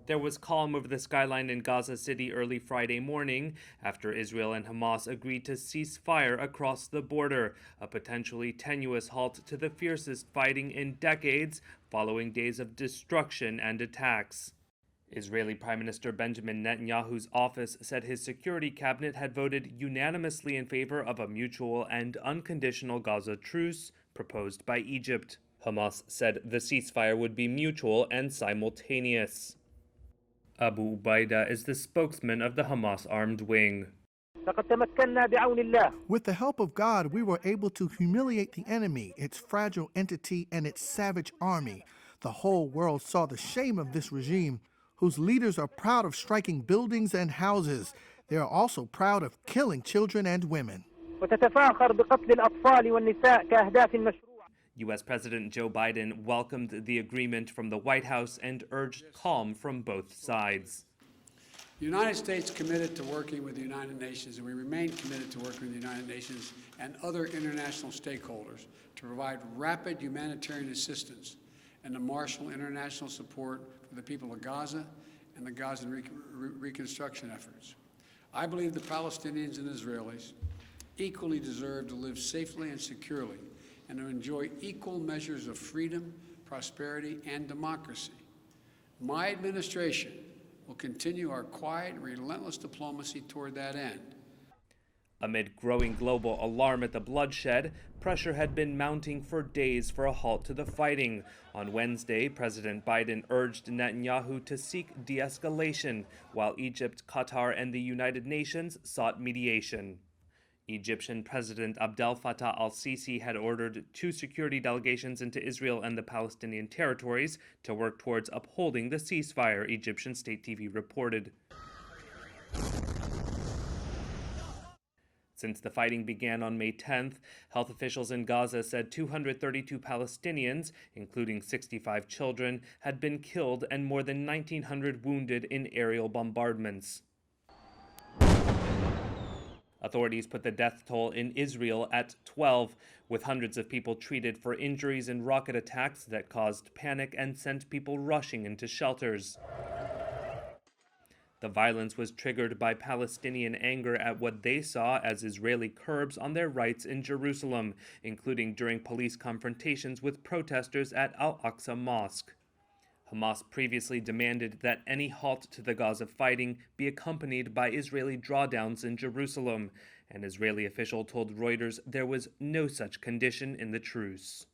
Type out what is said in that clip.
There was calm over the skyline in Gaza City early Friday morning after Israel and Hamas agreed to cease fire across the border, a potentially tenuous halt to the fiercest fighting in decades following days of destruction and attacks. Israeli Prime Minister Benjamin Netanyahu's office said his security cabinet had voted unanimously in favor of a mutual and unconditional Gaza truce proposed by Egypt. Hamas said the ceasefire would be mutual and simultaneous. Abu Ubaida is the spokesman of the Hamas armed wing. With the help of God, we were able to humiliate the enemy, its fragile entity, and its savage army. The whole world saw the shame of this regime, whose leaders are proud of striking buildings and houses. They are also proud of killing children and women. U.S. President Joe Biden welcomed the agreement from the White House and urged calm from both sides. The United States committed to working with the United Nations, and we remain committed to working with the United Nations and other international stakeholders to provide rapid humanitarian assistance and to marshal international support for the people of Gaza and the Gaza reconstruction efforts. I believe the Palestinians and Israelis equally deserve to live safely and securely and to enjoy equal measures of freedom, prosperity, and democracy. My administration will continue our quiet and relentless diplomacy toward that end. Amid growing global alarm at the bloodshed, pressure had been mounting for days for a halt to the fighting. On Wednesday, President Biden urged Netanyahu to seek de-escalation, while Egypt, Qatar, and the United Nations sought mediation. Egyptian President Abdel Fattah al-Sisi had ordered 2 security delegations into Israel and the Palestinian territories to work towards upholding the ceasefire, Egyptian state TV reported. Since the fighting began on May 10th, health officials in Gaza said 232 Palestinians, including 65 children, had been killed and more than 1,900 wounded in aerial bombardments. Authorities put the death toll in Israel at 12, with hundreds of people treated for injuries in rocket attacks that caused panic and sent people rushing into shelters. The violence was triggered by Palestinian anger at what they saw as Israeli curbs on their rights in Jerusalem, including during police confrontations with protesters at Al-Aqsa Mosque. Hamas previously demanded that any halt to the Gaza fighting be accompanied by Israeli drawdowns in Jerusalem. An Israeli official told Reuters there was no such condition in the truce.